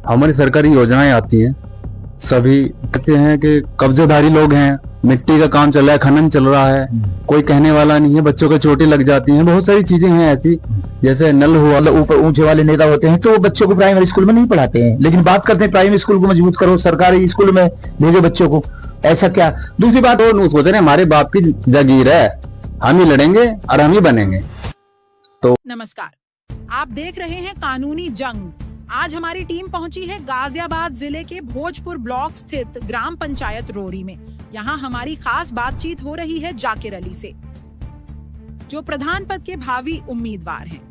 हमारी सरकारी योजनाएं आती हैं, सभी कहते हैं कि कब्जेदारी लोग हैं, मिट्टी का काम चल रहा है, खनन चल रहा है, कोई कहने वाला नहीं है, बच्चों को चोटें लग जाती हैं, बहुत सारी चीजें हैं ऐसी, जैसे नल हुआ। ऊपर ऊंचे वाले नेता होते हैं तो वो बच्चों को प्राइमरी स्कूल में नहीं पढ़ाते हैं, लेकिन बात करते हैं प्राइमरी स्कूल को मजबूत करो, सरकारी स्कूल में भेजो बच्चों को। ऐसा क्या? दूसरी बात और सोच रहे हैं, हमारे बाप की जागीर है, हम ही लड़ेंगे और हम ही बनेंगे। तो नमस्कार, आप देख रहे हैं कानूनी जंग। आज हमारी टीम पहुंची है गाजियाबाद जिले के भोजपुर ब्लॉक स्थित ग्राम पंचायत रोरी में। यहाँ हमारी खास बातचीत हो रही है जाकिर अली से, जो प्रधान पद के भावी उम्मीदवार हैं।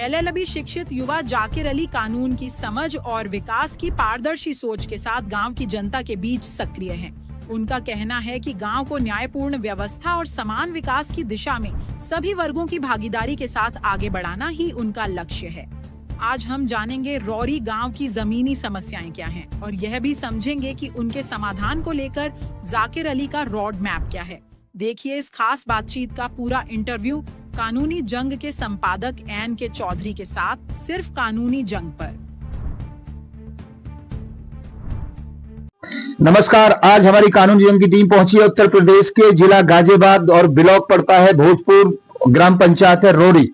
LLB शिक्षित युवा जाकिर अली कानून की समझ और विकास की पारदर्शी सोच के साथ गांव की जनता के बीच सक्रिय हैं। उनका कहना है कि गांव को न्यायपूर्ण व्यवस्था और समान विकास की दिशा में सभी वर्गों की भागीदारी के साथ आगे बढ़ाना ही उनका लक्ष्य है। आज हम जानेंगे रौरी गांव की जमीनी समस्याएं क्या हैं और यह भी समझेंगे कि उनके समाधान को लेकर जाकिर अली का रोड मैप क्या है। देखिए इस खास बातचीत का पूरा इंटरव्यू कानूनी जंग के संपादक NK चौधरी के साथ, सिर्फ कानूनी जंग पर। नमस्कार, आज हमारी कानूनी जंग की टीम पहुंची है उत्तर प्रदेश के जिला गाजियाबाद और ब्लॉक पड़ता है भोजपुर, ग्राम पंचायत है रोरी।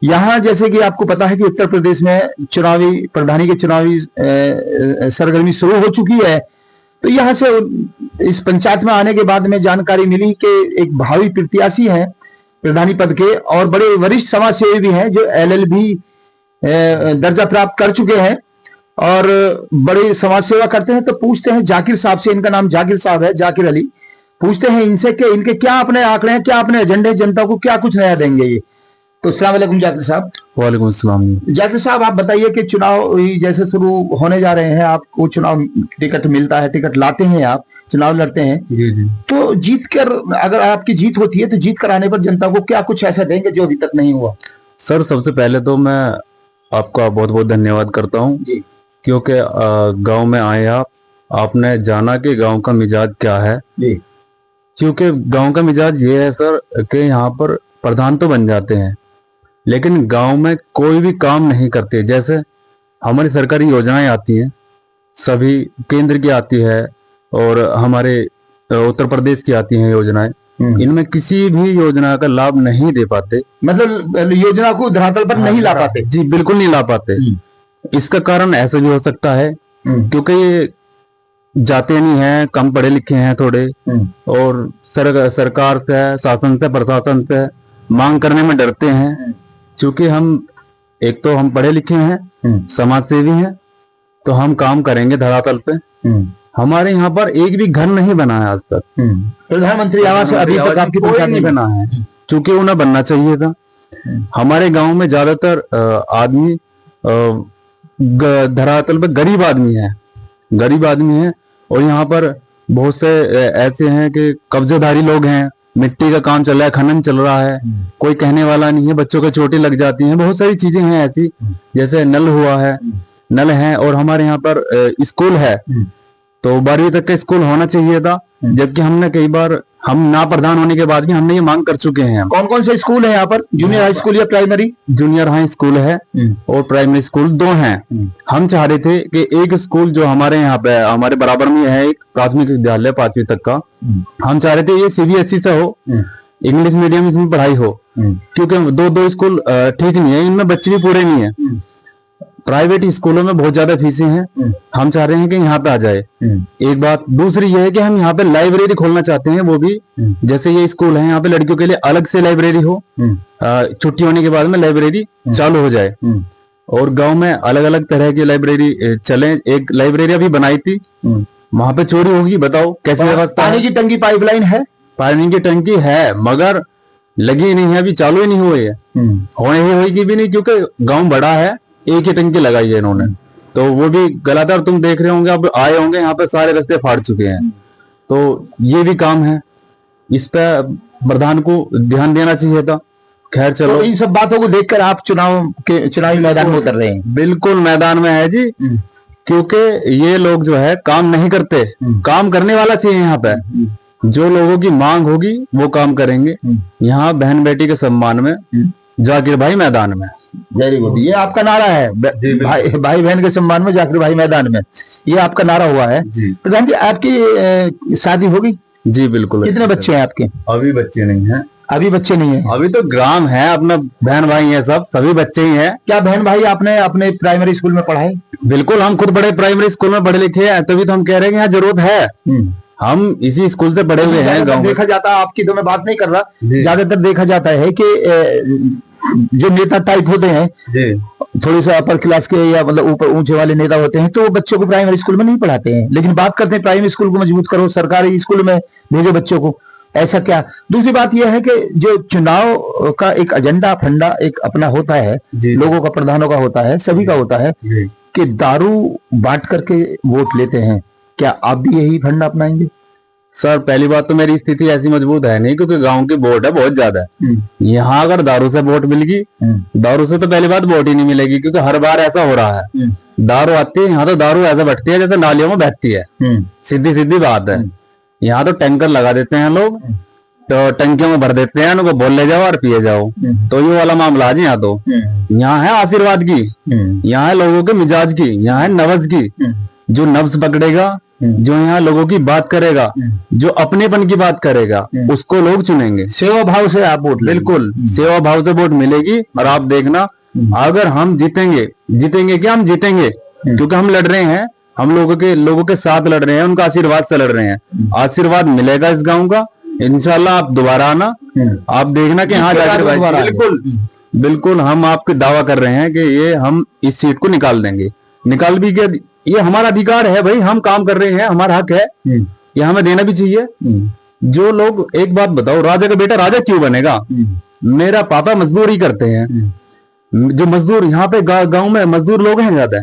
यहाँ जैसे कि आपको पता है कि उत्तर प्रदेश में प्रधानी के चुनावी सरगर्मी शुरू हो चुकी है। तो यहाँ से इस पंचायत में आने के बाद में जानकारी मिली कि एक भावी प्रत्याशी हैं प्रधानी पद के और बड़े वरिष्ठ समाज सेवी भी हैं, जो LLB दर्जा प्राप्त कर चुके हैं और बड़े समाज सेवा करते हैं। तो पूछते हैं जाकिर साहब से, इनका नाम जाकिर साहब है, जाकिर अली। पूछते हैं इनसे कि इनके क्या अपने आंकड़े हैं, क्या अपने एजेंडे, जनता को क्या कुछ नया देंगे ये। तो अस्सलाम वालेकुम जाकिर साहब। वालेकुम अस्सलाम। जाकिर साहब, आप बताइए कि चुनाव जैसे शुरू होने जा रहे हैं, आपको चुनाव टिकट मिलता है, टिकट लाते हैं, आप चुनाव लड़ते हैं। जी जी। तो जीत कर, अगर आपकी जीत होती है तो जीत कर आने पर जनता को क्या कुछ ऐसा देंगे जो अभी तक नहीं हुआ? सर, सबसे पहले तो मैं आपका बहुत बहुत धन्यवाद करता हूँ, क्योंकि गांव में आए आपने जाना कि गांव का मिजाज क्या है जी। क्योंकि गांव का मिजाज ये है सर कि यहाँ पर प्रधान तो बन जाते हैं, लेकिन गांव में कोई भी काम नहीं करते। जैसे हमारी सरकारी योजनाएं आती हैं, सभी केंद्र की आती है और हमारे उत्तर प्रदेश की आती हैं योजनाएं, इनमें किसी भी योजना का लाभ नहीं दे पाते। मतलब योजना को धरातल पर नहीं ला पाते? जी बिल्कुल नहीं ला पाते। इसका कारण ऐसा भी हो सकता है क्योंकि ये जाते नहीं हैं, कम पढ़े लिखे हैं थोड़े, और सरकार से, शासन से, प्रशासन से मांग करने में डरते हैं। क्योंकि एक तो हम पढ़े लिखे हैं, समाज सेवी हैं, तो हम काम करेंगे धरातल पे। हमारे यहाँ पर एक भी घर नहीं बना है आज तक। प्रधानमंत्री आवास अभी तक आपकी पंचायत नहीं बना है, क्योंकि उन्हें बनना चाहिए था। हमारे गांव में ज्यादातर आदमी धरातल पे गरीब आदमी है, और यहाँ पर बहुत से ऐसे हैं कि कब्जेदारी लोग हैं, मिट्टी का काम चल रहा है, खनन चल रहा है, कोई कहने वाला नहीं है, बच्चों को चोटें लग जाती हैं, बहुत सारी चीजें हैं ऐसी, जैसे नल हुआ है, नल है, और हमारे यहाँ पर स्कूल है, तो 12वीं तक का स्कूल होना चाहिए था, जबकि हमने कई बार, हम ना प्रधान होने के बाद भी हमने ये मांग कर चुके हैं। कौन कौन से स्कूल है यहाँ पर? जूनियर हाई स्कूल या प्राइमरी? जूनियर हाई स्कूल है और प्राइमरी स्कूल 2 हैं। हम चाह रहे थे कि एक स्कूल जो हमारे यहाँ पे हमारे बराबर में है, एक प्राथमिक विद्यालय 5वीं तक का, हम चाह रहे थे ये CBSE से हो, इंग्लिश मीडियम इसमें पढ़ाई हो, क्योंकि 2 स्कूल ठीक नहीं है, इनमें बच्चे भी पूरे नहीं है। प्राइवेट स्कूलों में बहुत ज्यादा फीसें हैं, हम चाह रहे हैं कि यहाँ पे आ जाए। एक बात दूसरी ये है कि हम यहाँ पे लाइब्रेरी खोलना चाहते हैं, वो भी जैसे ये स्कूल है, यहाँ पे लड़कियों के लिए अलग से लाइब्रेरी हो, छुट्टी होने के बाद में लाइब्रेरी चालू हो जाए, और गांव में अलग अलग तरह की लाइब्रेरी चले। एक लाइब्रेरी अभी बनाई थी, वहां पे चोरी होगी, बताओ कैसे व्यवस्था? पानी की टंकी, पाइपलाइन है? पानी की टंकी है, मगर लगी नहीं है, अभी चालू ही नहीं हुई है, होगी भी नहीं, क्योंकि गाँव बड़ा है, एक ही टंकी लगाई है इन्होंने, तो वो भी गलत है। और तुम देख रहे होंगे, अब आए होंगे, यहाँ पे सारे रास्ते फाड़ चुके हैं, तो ये भी काम है, इस पे प्रधान को ध्यान देना चाहिए था। खैर चलो, तो इन सब बातों को देखकर आप चुनावी मैदान में उतर रहे हैं? बिल्कुल मैदान में है जी, क्योंकि ये लोग जो है काम नहीं करते, काम करने वाला चाहिए यहाँ पे। जो लोगों की मांग होगी वो काम करेंगे। यहाँ बहन बेटी के सम्मान में जाकिर भाई मैदान में। वेरी गुड, ये आपका नारा है भाई बहन के सम्मान में जाकिर भाई मैदान में, ये आपका नारा हुआ है। प्रधान जी, आपकी शादी होगी? जी बिल्कुल। कितने बच्चे हैं आपके? अभी बच्चे नहीं हैं। अभी बच्चे नहीं है? अभी तो ग्राम है, अपना बहन भाई है, सब सभी बच्चे ही हैं। क्या बहन भाई आपने अपने प्राइमरी स्कूल में पढ़ाए? बिल्कुल, हम खुद बड़े प्राइमरी स्कूल में पढ़े लिखे हैं, तभी तो हम कह रहे हैं कि यहाँ जरूरत है। हम इसी स्कूल से पढ़े हुए हैं। गाँव देखा जाता है, आपकी तो मैं बात नहीं कर रहा, ज्यादातर देखा जाता है कि जो नेता टाइप होते हैं, थोड़ी सा अपर क्लास के या मतलब ऊपर ऊंचे वाले नेता होते हैं, तो वो बच्चों को प्राइमरी स्कूल में नहीं पढ़ाते हैं, लेकिन बात करते हैं प्राइमरी स्कूल को मजबूत करो, सरकारी स्कूल में भेजो बच्चों को। ऐसा क्या? दूसरी बात यह है कि जो चुनाव का एक एजेंडा फंडा एक अपना होता है, लोगों का, प्रधानों का होता है, सभी का होता है कि दारू बांट करके वोट लेते हैं। क्या आप भी यही फंडा अपनाएंगे? सर, पहली बात तो मेरी स्थिति ऐसी मजबूत है नहीं, क्योंकि गांव की वोट है बहुत ज्यादा है। यहाँ अगर दारू से वोट मिलेगी, दारू से तो पहली बात वोट ही नहीं मिलेगी, क्योंकि हर बार ऐसा हो रहा है। दारू आती है यहाँ, तो दारू ऐसा बटती है जैसे नालियों में बहती है। सीधी सीधी बात है। यहाँ तो टैंकर लगा देते हैं लोग, तो टंकियों में भर देते हैं, उनको बोल ले जाओ और पिए जाओ। तो ये वाला मामला है यहाँ। तो यहाँ है आशीर्वाद की, यहाँ है लोगों के मिजाज की, यहाँ है नफ्स की। जो नफ्स पकड़ेगा, जो यहाँ लोगों की बात करेगा, जो अपनेपन की बात करेगा, उसको लोग चुनेंगे। सेवा भाव से आप वोट? बिल्कुल, सेवा भाव से वोट मिलेगी। और आप देखना, अगर हम जीतेंगे क्या, हम जीतेंगे क्योंकि हम लड़ रहे हैं, हम लोगों के साथ लड़ रहे हैं, उनका आशीर्वाद से लड़ रहे हैं। आशीर्वाद मिलेगा इस गांव का, इंशाल्लाह। आप दोबारा आना, आप देखना कि हाँ जाकिर भाई, बिल्कुल बिल्कुल, हम आपके दावा कर रहे हैं कि ये हम इस सीट को निकाल देंगे। निकाल भी के, ये हमारा अधिकार है भाई, हम काम कर रहे हैं, हमारा हक है, ये हमें देना भी चाहिए। जो लोग, एक बात बताओ, राजा का बेटा राजा क्यों बनेगा? मेरा पापा मजदूरी करते हैं, जो मजदूर यहाँ पे गांव में मजदूर लोग हैं ज्यादा,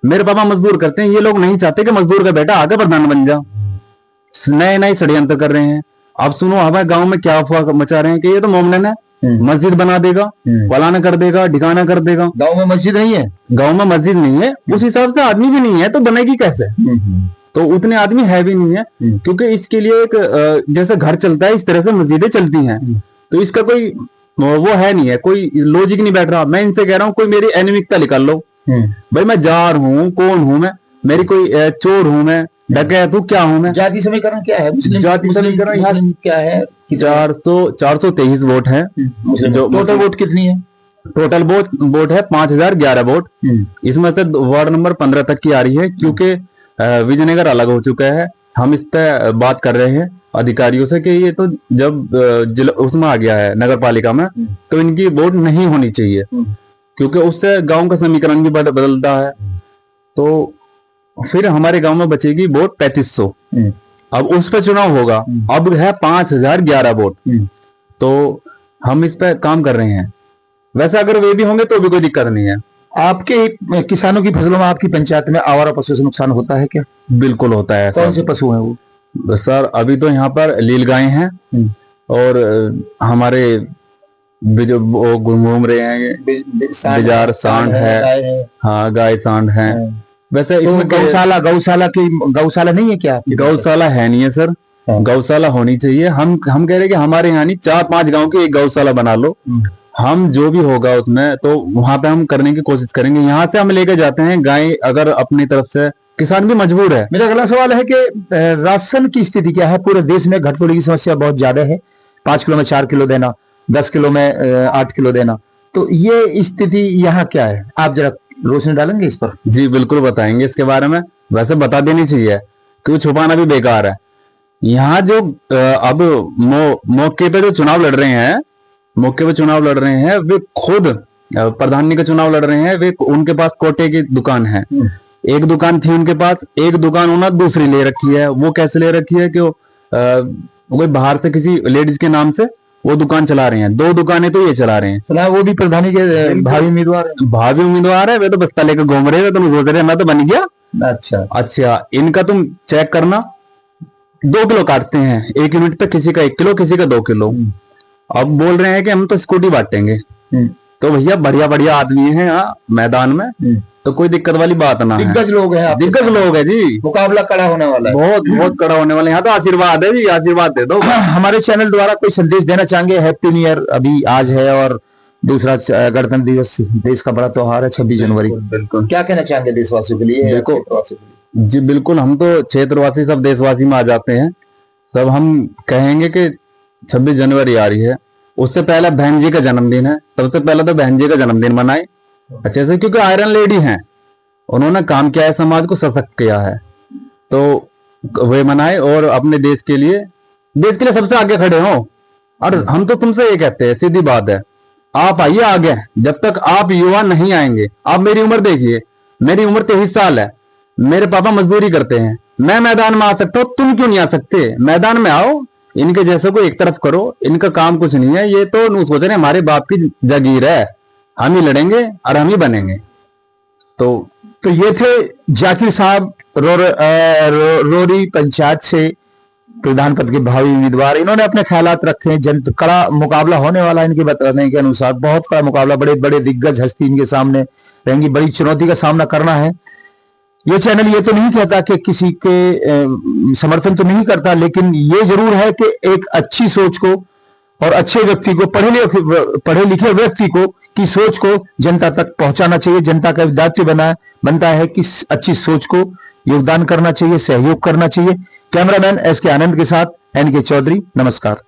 मेरे पापा मजदूर करते हैं। ये लोग नहीं चाहते कि मजदूर का बेटा आगे प्रधान बन जा। नए नए षड्यंत्र कर रहे हैं। अब सुनो, हमारे गांव में क्या अफवाह मचा रहे हैं कि ये तो मोमडन है, मस्जिद बना देगा, फलाना कर देगा, ढिकाना कर देगा। गांव में मस्जिद नहीं है? गांव में मस्जिद नहीं है, उस हिसाब से आदमी भी नहीं है, तो बनेगी कैसे? तो उतने आदमी है भी नहीं है, क्योंकि इसके लिए एक जैसे घर चलता है, इस तरह से मस्जिदें चलती हैं। तो इसका कोई वो है नहीं है, कोई लॉजिक नहीं बैठ रहा। मैं इनसे कह रहा हूँ, कोई मेरी एनिमिकता निकाल लो भाई। मैं जार हूँ, कौन हूँ मैं? मेरी कोई चोर हूँ मैं, डकैत हूँ, क्या हूँ मैं? जाति समीकरण क्या है? जाति समीकरण यहाँ क्या है? 423 वोट है। जो टोटल वोट कितनी है? टोटल वोट है 5011 वोट। इसमें से वार्ड नंबर 15 तक की आ रही है, क्योंकि विजयनगर अलग हो चुका है। हम इस पे बात कर रहे हैं अधिकारियों से कि ये तो जब जिला उसमें आ गया है, नगर पालिका में, तो इनकी वोट नहीं होनी चाहिए, क्योंकि उससे गांव का समीकरण भी बदलता है। तो फिर हमारे गांव में बचेगी वोट 3500। अब उस पर चुनाव होगा। अब है 5011 वोट। तो हम इस पे काम कर रहे हैं। वैसे अगर वे भी होंगे तो भी कोई दिक्कत नहीं है। आपके किसानों की फसलों में आपकी पंचायत में आवारा पशु से नुकसान होता है क्या? बिल्कुल होता है। कौन से पशु हैं वो? सर, अभी तो यहाँ पर लील गाय हैं और हमारे जो वो घूम रहे हैं, बिजार सांड है, हाँ गाय सांड है। वैसे तो गौशाला नहीं है क्या? गौशाला है नहीं है सर, गौशाला होनी चाहिए। हम कह रहे हैं कि हमारे यहाँ नहीं, 4-5 गांव की एक गौशाला बना लो। हम जो भी होगा उसमें तो वहां पे हम करने की कोशिश करेंगे। यहाँ से हम लेके जाते हैं गाय, अगर अपनी तरफ से, किसान भी मजबूर है। मेरा अगला सवाल है कि राशन की स्थिति क्या है? पूरे देश में घटतोड़ी की समस्या बहुत ज्यादा है। 5 किलो में 4 किलो देना, 10 किलो में 8 किलो देना, तो ये स्थिति यहाँ क्या है? आप जरा रोशनी डालेंगे इस पर? जी बिल्कुल बताएंगे इसके बारे में। वैसे बता देनी चाहिए, क्योंकि छुपाना भी बेकार है। यहाँ जो अब मौके पे जो चुनाव लड़ रहे हैं, वे खुद प्रधानी का चुनाव लड़ रहे हैं। वे उनके पास कोटे की दुकान है। एक दुकान थी उनके पास, एक दुकान उन्होंने दूसरी ले रखी है। वो कैसे ले रखी है कि कोई बाहर से किसी लेडीज के नाम से वो दुकान चला रहे हैं। 2 दुकानें तो ये चला रहे हैं। वो भी प्रधानी के भावी उम्मीदवार है। वे तो बस्ता लेकर घूम रहे हैं। तुम सोच रहे मैं तो बन गया। अच्छा, इनका तुम चेक करना, 2 किलो काटते हैं 1 यूनिट पे, किसी का 1 किलो, किसी का 2 किलो। अब बोल रहे हैं कि हम तो स्कूटी बांटेंगे। तो भैया बढ़िया आदमी है यहाँ मैदान में, तो कोई दिक्कत वाली बात ना है। दिग्गज लोग हैं, दिग्गज लोग है जी। मुकाबला कड़ा होने वाला है, बहुत कड़ा होने वाला है। यहाँ तो आशीर्वाद है जी, आशीर्वाद दे दो। हमारे चैनल द्वारा कोई संदेश देना चाहेंगे? हैप्पी न्यू ईयर अभी आज है और दूसरा गणतंत्र दिवस देश का बड़ा त्योहार है 26 जनवरी। बिल्कुल। क्या कहना चाहेंगे देशवासियों के लिए? देखो जी बिल्कुल, हम तो क्षेत्रवासी सब देशवासी में आ जाते हैं। सब हम कहेंगे कि 26 जनवरी आ रही है, उससे पहले बहन जी का जन्मदिन है, सबसे पहले तो बहन जी का जन्मदिन मनाए अच्छे से, क्योंकि आयरन लेडी हैं, उन्होंने काम किया है, समाज को सशक्त किया है, तो वे मनाए और अपने देश के लिए सबसे आगे खड़े हो। और हम तो तुमसे ये कहते हैं, सीधी बात है, आप आइए आगे। जब तक आप युवा नहीं आएंगे, आप मेरी उम्र देखिए, मेरी उम्र 23 साल है, मेरे पापा मजदूरी करते हैं, मैं मैदान में आ सकता हूँ, तुम क्यों नहीं आ सकते? मैदान में आओ, इनके जैसे को एक तरफ करो, इनका काम कुछ नहीं है, ये तो नहीं सोच रहे हमारे बाप की जागीर है, हम ही लड़ेंगे और हम ही बनेंगे। तो ये थे जाकिर साहब रोरी पंचायत से प्रधान पद के भावी उम्मीदवार। इन्होंने अपने ख्यालात रखे। कड़ा मुकाबला होने वाला इनके बताने के अनुसार, बहुत कड़ा मुकाबला, बड़े बड़े दिग्गज हस्ती इनके सामने रहेंगी, बड़ी चुनौती का सामना करना है। ये चैनल ये तो नहीं कहता कि किसी के समर्थन तो नहीं करता, लेकिन ये जरूर है कि एक अच्छी सोच को और अच्छे व्यक्ति को, पढ़े लिखे व्यक्ति को की सोच को जनता तक पहुंचाना चाहिए। जनता का दायित्व बनता है कि अच्छी सोच को योगदान करना चाहिए, सहयोग करना चाहिए। कैमरामैन एस के आनंद के साथ NK चौधरी, नमस्कार।